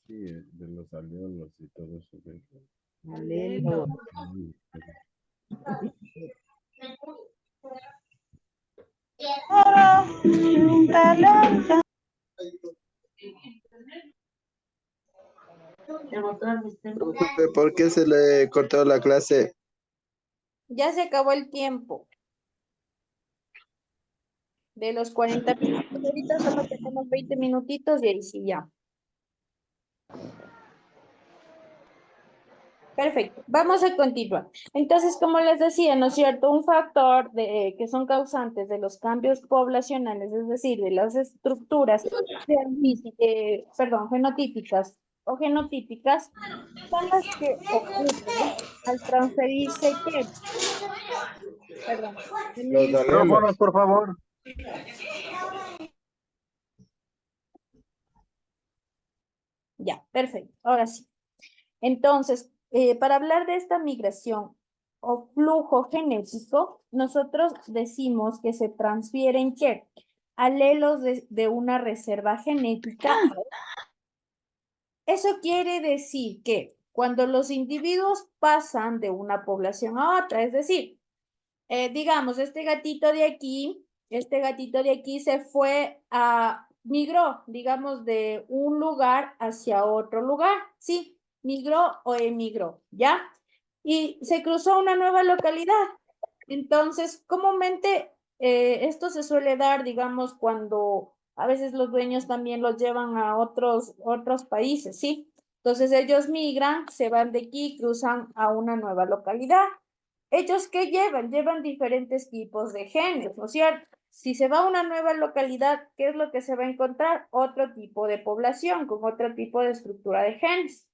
Sí, de los alelos y todo eso. Alelos. Profe, ¿por qué se le cortó la clase? Ya se acabó el tiempo de los 40 minutos. Ahorita solo tenemos 20 minutitos y ahí sí ya. Perfecto, vamos a continuar. Entonces, como les decía, ¿no es cierto? Un factor que son causantes de los cambios poblacionales, es decir, de las estructuras, fenotípicas o genotípicas, son las que ocurren al transferirse, ¿qué? Perdón. Los alelos. Micrófonos, por favor. Ya, perfecto, ahora sí. Entonces, para hablar de esta migración o flujo genético, nosotros decimos que se transfieren ¿qué? Alelos de una reserva genética. Eso quiere decir que cuando los individuos pasan de una población a otra, es decir, digamos, este gatito de aquí se fue migró, digamos, de un lugar hacia otro lugar, ¿sí? Migró o emigró, ¿ya? Y se cruzó una nueva localidad. Entonces, comúnmente esto se suele dar, digamos, cuando a veces los dueños también los llevan a otros países, ¿sí? Entonces ellos migran, se van de aquí, cruzan a una nueva localidad. ¿Ellos qué llevan? Llevan diferentes tipos de genes, ¿no es cierto? Si se va a una nueva localidad, ¿qué es lo que se va a encontrar? Otro tipo de población, con otro tipo de estructura de genes.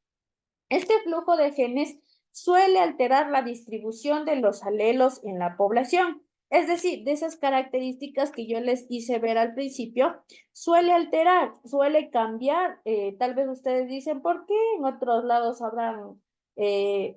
Este flujo de genes suele alterar la distribución de los alelos en la población. Es decir, de esas características que yo les hice ver al principio, suele alterar, suele cambiar. Tal vez ustedes dicen, ¿por qué en otros lados habrán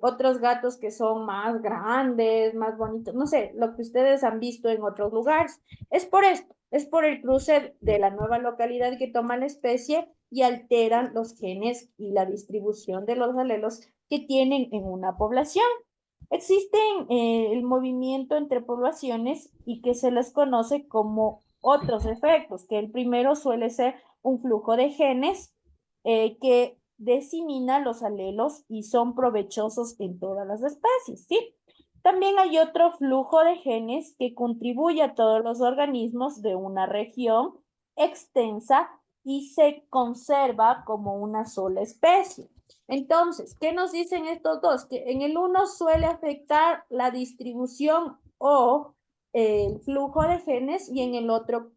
otros gatos que son más grandes, más bonitos? No sé, lo que ustedes han visto en otros lugares. Es por esto, es por el cruce de la nueva localidad que toma la especie y alteran los genes y la distribución de los alelos que tienen en una población. Existen el movimiento entre poblaciones y que se les conoce como otros efectos, que el primero suele ser un flujo de genes que disemina los alelos y son provechosos en todas las especies, ¿sí? También hay otro flujo de genes que contribuye a todos los organismos de una región extensa y se conserva como una sola especie. Entonces, ¿qué nos dicen estos dos? Que en el uno suele afectar la distribución o el flujo de genes y en el otro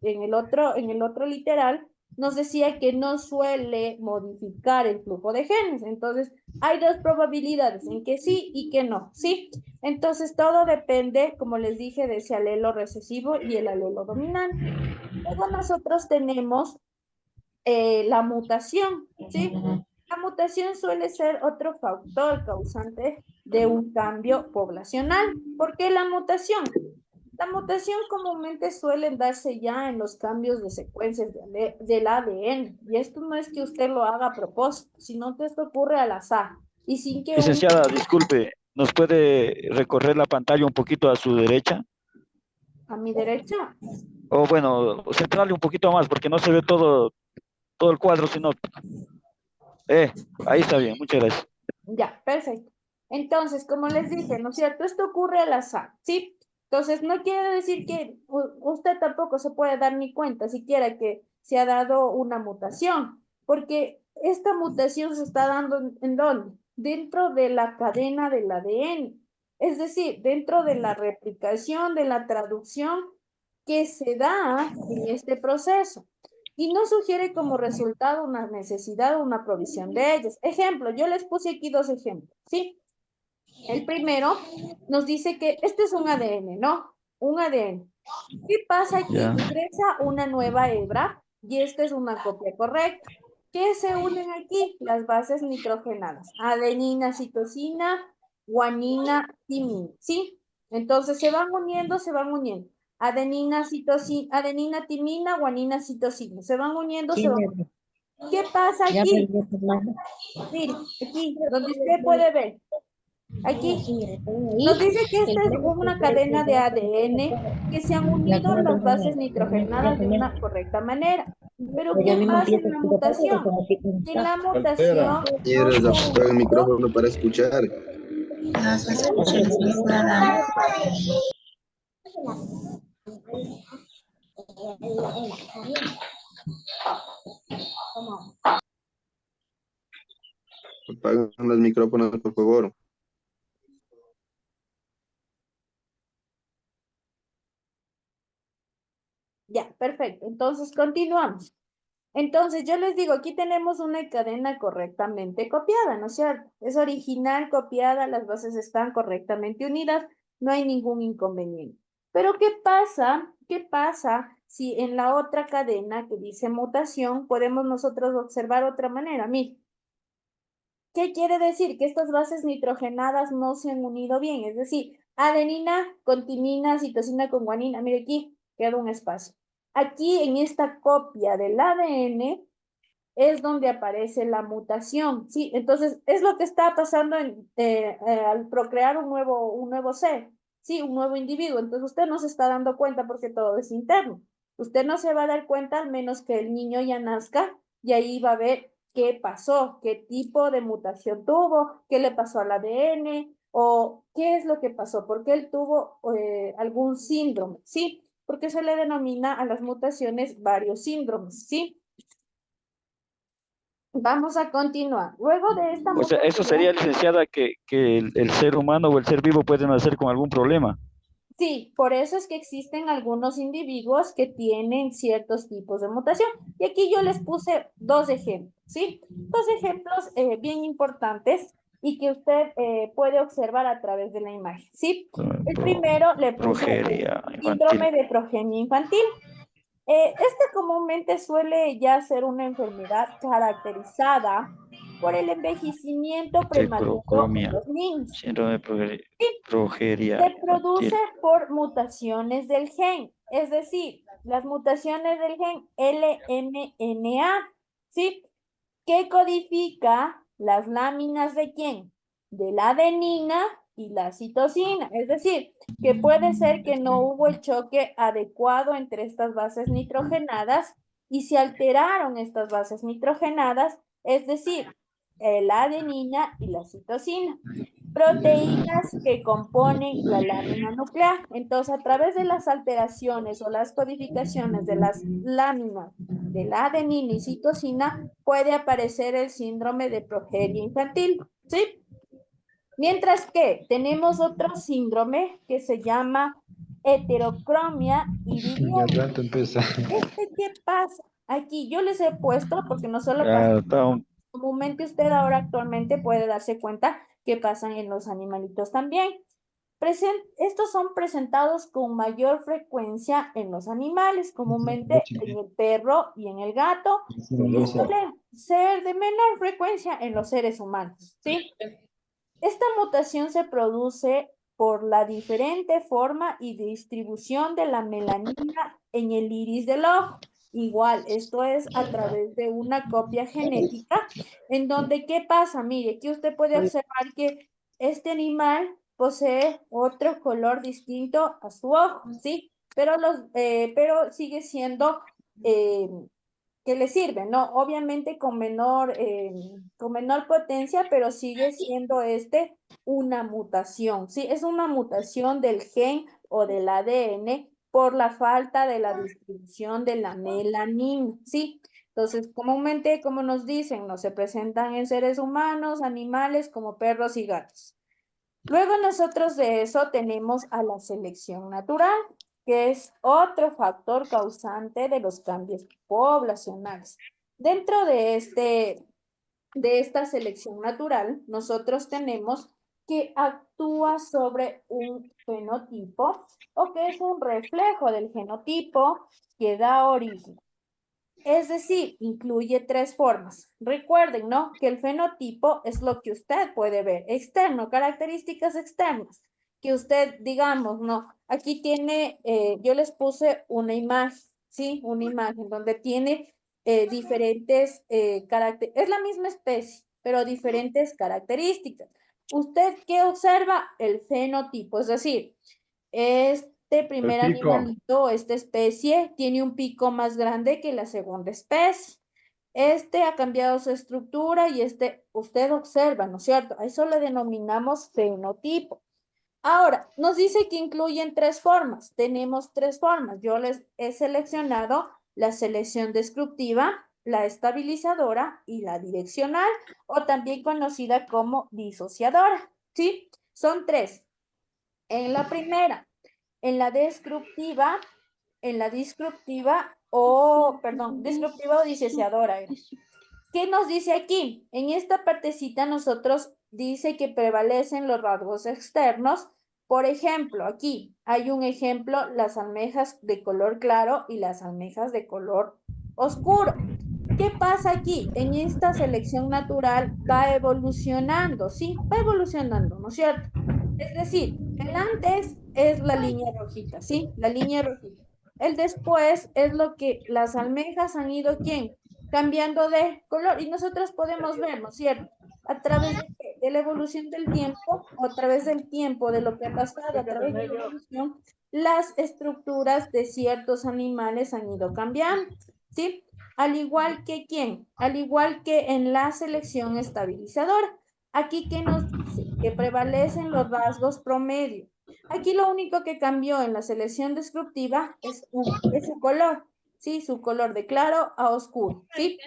literal nos decía que no suele modificar el flujo de genes. Entonces, hay dos probabilidades en que sí y que no, ¿sí? Entonces, todo depende, como les dije, de ese alelo recesivo y el alelo dominante. Luego nosotros tenemos la mutación, ¿sí? La mutación suele ser otro factor causante de un cambio poblacional. ¿Por qué la mutación? La mutación comúnmente suele darse ya en los cambios de secuencias del ADN. Y esto no es que usted lo haga a propósito, sino que esto ocurre al azar. Y sin que Licenciada, disculpe, ¿nos puede recorrer la pantalla un poquito a su derecha? a mi derecha. O bueno, centrarle un poquito más porque no se ve todo el cuadro, sino... ahí está bien, muchas gracias. Ya, perfecto. Entonces, como les dije, ¿no es cierto? Esto ocurre al azar, ¿sí? Entonces, no quiere decir que usted tampoco se puede dar ni cuenta siquiera que se ha dado una mutación, porque esta mutación se está dando ¿en dónde? Dentro de la cadena del ADN, es decir, dentro de la replicación, de la traducción que se da en este proceso y no sugiere como resultado una necesidad o una provisión de ellos. Ejemplo, yo les puse aquí dos ejemplos, ¿sí? El primero nos dice que este es un ADN, ¿no? Un ADN. ¿Qué pasa aquí? Ya. Ingresa una nueva hebra y esta es una copia correcta. ¿Qué se unen aquí? Las bases nitrogenadas. Adenina, citosina, guanina, timina, ¿sí? Entonces se van uniendo, se van uniendo. Adenina, citosina, adenina, timina, guanina, citosina. Se van uniendo, se van uniendo. ¿Qué pasa Ya aquí? aprendí a tomar. Mire, aquí, donde usted puede ver. Aquí nos dice que esta es una cadena de ADN que se han Ya unido como las tengo bases nitrogenadas de una correcta manera. Pero Pero ya a ¿qué mí me pasa empieza en a la explotar todo mutación? como así como En la está. Altera. mutación no Quieres se ha apagar el unido. micrófono para escuchar. No se escucha, licenciada. Apagan los micrófonos, por favor. Ya, perfecto. Entonces continuamos. Entonces yo les digo, aquí tenemos una cadena correctamente copiada, ¿no es cierto? Es original, copiada, las bases están correctamente unidas, no hay ningún inconveniente. Pero ¿qué pasa? ¿Qué pasa si en la otra cadena que dice mutación podemos nosotros observar otra manera? Mira, ¿qué quiere decir? Que estas bases nitrogenadas no se han unido bien, es decir, adenina con timina, citosina con guanina. Mire aquí, queda un espacio. Aquí en esta copia del ADN es donde aparece la mutación, ¿sí? Entonces, es lo que está pasando al procrear un nuevo ser, ¿sí? Un nuevo individuo. Entonces, usted no se está dando cuenta porque todo es interno. Usted no se va a dar cuenta al menos que el niño ya nazca y ahí va a ver qué pasó, qué tipo de mutación tuvo, qué le pasó al ADN o qué es lo que pasó, porque él tuvo algún síndrome, ¿sí? Porque se le denomina a las mutaciones varios síndromes, ¿sí? Vamos a continuar. Luego de esta O sea, eso sería, mutación, licenciada, que el ser humano o el ser vivo puede nacer con algún problema. sí, por eso es que existen algunos individuos que tienen ciertos tipos de mutación. Y aquí yo les puse dos ejemplos, ¿sí? Dos ejemplos bien importantes y que usted puede observar a través de la imagen, ¿sí? El primero le puse Progeria infantil. síndrome de progenia infantil. Este comúnmente suele ya ser una enfermedad caracterizada por el envejecimiento prematuro en Heterocromia. los niños. Síndrome de progeria Se produce infantil. por mutaciones del gen, es decir, las mutaciones del gen LMNA, ¿sí? Que codifica las láminas de quién? De la adenina y la citosina. Es decir, que puede ser que no hubo el choque adecuado entre estas bases nitrogenadas y se alteraron estas bases nitrogenadas, es decir, la adenina y la citosina. Proteínas que componen la lámina nuclear. Entonces, a través de las alteraciones o las codificaciones de las láminas de la adenina y citosina, puede aparecer el síndrome de progeria infantil, ¿sí? Mientras que tenemos otro síndrome que se llama heterocromia Ya iridiana. rato empieza. ¿Qué pasa? Aquí yo les he puesto, porque no solo pasa, Ya está comúnmente usted ahora actualmente puede darse cuenta que pasan en los animalitos también. Estos son presentados con mayor frecuencia en los animales, comúnmente en el perro y en el gato, y suele ser de menor frecuencia en los seres humanos, ¿sí? Esta mutación se produce por la diferente forma y distribución de la melanina en el iris del ojo. Igual, esto es a través de una copia genética, en donde, ¿qué pasa? Mire, aquí usted puede observar que este animal posee otro color distinto a su ojo, ¿sí? Pero sigue siendo eh, que le sirve, ¿no? Obviamente con menor potencia, pero sigue siendo una mutación, ¿sí? Es una mutación del gen o del ADN por la falta de la distribución de la melanina, ¿sí? Entonces, comúnmente, como nos dicen, no se presentan en seres humanos, animales como perros y gatos. Luego nosotros de eso tenemos a la selección natural, que es otro factor causante de los cambios poblacionales. Dentro de esta selección natural, nosotros tenemos que actúa sobre un fenotipo o que es un reflejo del genotipo que da origen. Es decir, incluye tres formas. Recuerden, ¿no? Que el fenotipo es lo que usted puede ver, externo, características externas, que usted, digamos, ¿no? Aquí tiene, yo les puse una imagen, ¿sí? Una imagen donde tiene diferentes características. Es la misma especie, pero diferentes características. ¿Usted qué observa? El fenotipo, es decir, este primer El pico. animalito, esta especie, tiene un pico más grande que la segunda especie. Este ha cambiado su estructura y este usted observa, ¿no es cierto? A eso le denominamos fenotipo. Ahora, nos dice que incluyen tres formas. Tenemos tres formas. Yo les he seleccionado la selección descriptiva, la estabilizadora y la direccional, o también conocida como disociadora, ¿sí? Son tres. En la primera, en la descriptiva, descriptiva o disociadora. ¿Qué nos dice aquí? En esta partecita nosotros dice que prevalecen los rasgos externos. Por ejemplo, aquí hay un ejemplo, las almejas de color claro y las almejas de color oscuro. ¿Qué pasa aquí? En esta selección natural va evolucionando, ¿sí? Va evolucionando, ¿no es cierto? Es decir, el antes es la línea rojita, ¿sí? La línea rojita. El después es lo que las almejas han ido, ¿quién? Cambiando de color. Y nosotros podemos ver, ¿no es cierto? A través de, qué? De la evolución del tiempo, o a través del tiempo, de lo que ha pasado, a través de la evolución, las estructuras de ciertos animales han ido cambiando, ¿sí? Al igual que quién, al igual que en la selección estabilizadora. Aquí, ¿qué nos dice? Que prevalecen los rasgos promedio. Aquí lo único que cambió en la selección descriptiva es su color, ¿sí? Su color de claro a oscuro, ¿sí?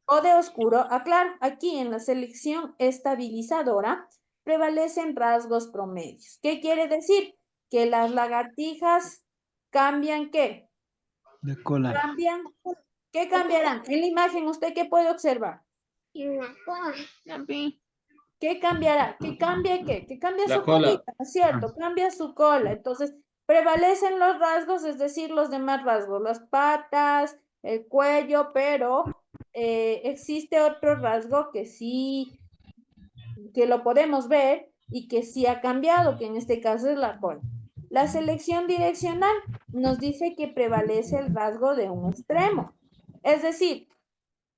O de oscuro a claro. Aquí en la selección estabilizadora prevalecen rasgos promedios. ¿Qué quiere decir? Que las lagartijas cambian, ¿qué? De cola. Cambian. ¿Qué cambiarán? En la imagen, ¿usted qué puede observar? ¿Qué cambiará? ¿Qué cambia qué? Que cambia La su cola. colita, ¿no es cierto? Cambia su cola. Entonces, prevalecen los rasgos, es decir, los demás rasgos, las patas, el cuello, pero existe otro rasgo que sí, que lo podemos ver y que sí ha cambiado, que en este caso es la cola. La selección direccional nos dice que prevalece el rasgo de un extremo. Es decir,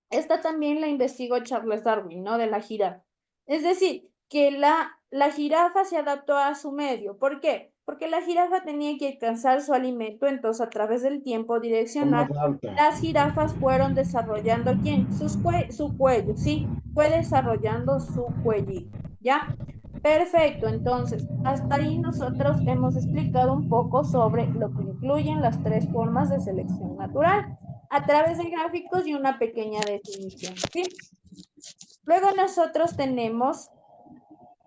esta también la investigó Charles Darwin, ¿no? De la jirafa. Es decir, que la jirafa se adaptó a su medio. ¿Por qué? Porque la jirafa tenía que alcanzar su alimento, entonces a través del tiempo direccional, Más alta. las jirafas fueron desarrollando, ¿quién? Su cuello, ¿sí? Fue desarrollando su cuellito, ¿ya? Perfecto, entonces, hasta ahí nosotros hemos explicado un poco sobre lo que incluyen las tres formas de selección natural a través de gráficos y una pequeña definición, ¿sí? Luego nosotros tenemos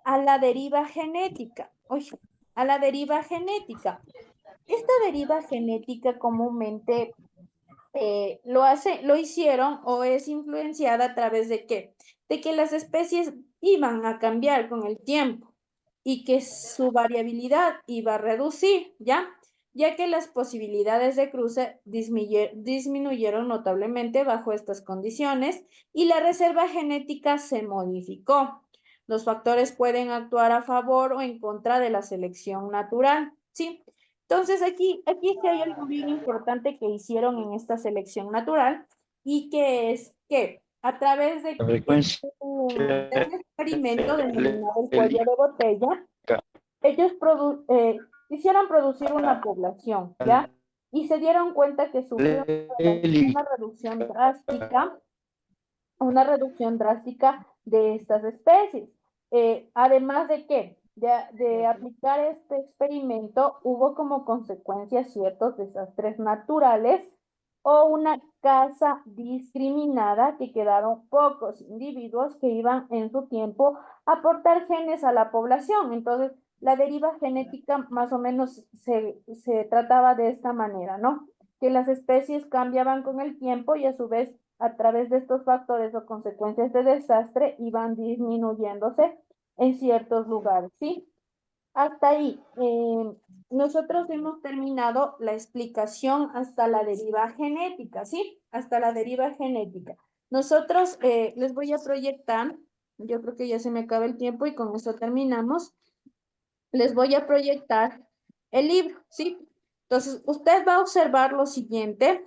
a la deriva genética. Oye, a la deriva genética. Esta deriva genética comúnmente lo hicieron o es influenciada a través de qué? De que las especies iban a cambiar con el tiempo y que su variabilidad iba a reducir, ¿ya? Ya que las posibilidades de cruce disminuyeron notablemente bajo estas condiciones y la reserva genética se modificó. Los factores pueden actuar a favor o en contra de la selección natural, ¿sí? Entonces, aquí sí hay algo bien importante que hicieron en esta selección natural y que es que a través de La frecuencia un experimento denominado el cuello el- de botella, ellos hicieron producir una población, ¿ya? Y se dieron cuenta que sufrió una reducción drástica de estas especies. Además de que, de aplicar este experimento, hubo como consecuencia ciertos desastres naturales o una caza discriminada que quedaron pocos individuos que iban en su tiempo a aportar genes a la población. Entonces, la deriva genética más o menos se trataba de esta manera, ¿no? Que las especies cambiaban con el tiempo y a su vez a través de estos factores o consecuencias de desastre iban disminuyéndose en ciertos lugares, ¿sí? Hasta ahí. Nosotros hemos terminado la explicación hasta la deriva genética, ¿sí? Hasta la deriva genética. Nosotros les voy a proyectar, yo creo que ya se me acaba el tiempo y con eso terminamos. Les voy a proyectar el libro, ¿sí? Entonces, usted va a observar lo siguiente.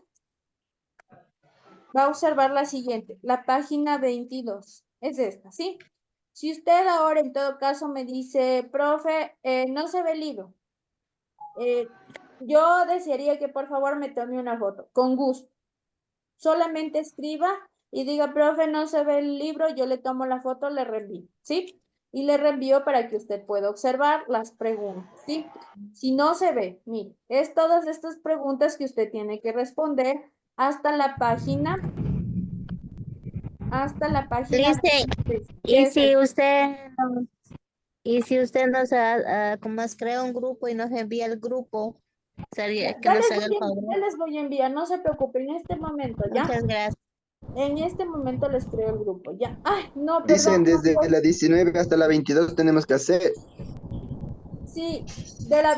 va a observar la siguiente, la página 22, es esta, ¿sí? Si usted ahora en todo caso me dice, profe, no se ve el libro, yo desearía que por favor me tome una foto, con gusto. Solamente escriba y diga, profe, no se ve el libro, yo le tomo la foto, le reenvío, ¿sí? Y le reenvío para que usted pueda observar las preguntas, ¿sí? Si no se ve, mire, es todas estas preguntas que usted tiene que responder hasta la página, Dice, 23, que y es el- si usted, y si usted nos como nos crea un grupo y nos envía el grupo, sería que nos haga el ya favor. les voy a enviar, no se preocupen, en este momento, ¿ya? Muchas gracias. En este momento les creo el grupo, ¿ya? Ay, no, perdón, Dicen no, desde la 19 hasta la 22 tenemos que hacer. sí,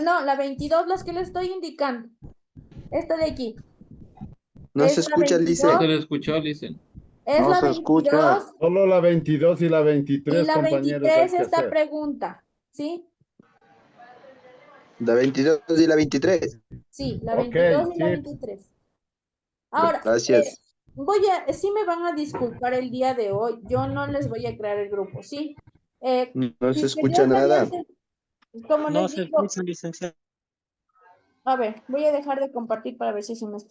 no, la 22, las que le estoy indicando. Esta de aquí. No Es se la escucha, No dice. 22, se le escuchó, dicen. es No la se escucha. 22 Solo la 22 y la y 23, la compañeros, hay 23 que esta hacer. pregunta, ¿sí? La 22 y la 23. Sí, la Ok, 22 y la sí. 23. Ahora, Gracias. sí me van a disculpar el día de hoy, yo no les voy a crear el grupo, ¿sí? No se escucha Dios nada. mediante, como No les se digo, escucha, licenciado. a ver, voy a dejar de compartir para ver si se me escucha.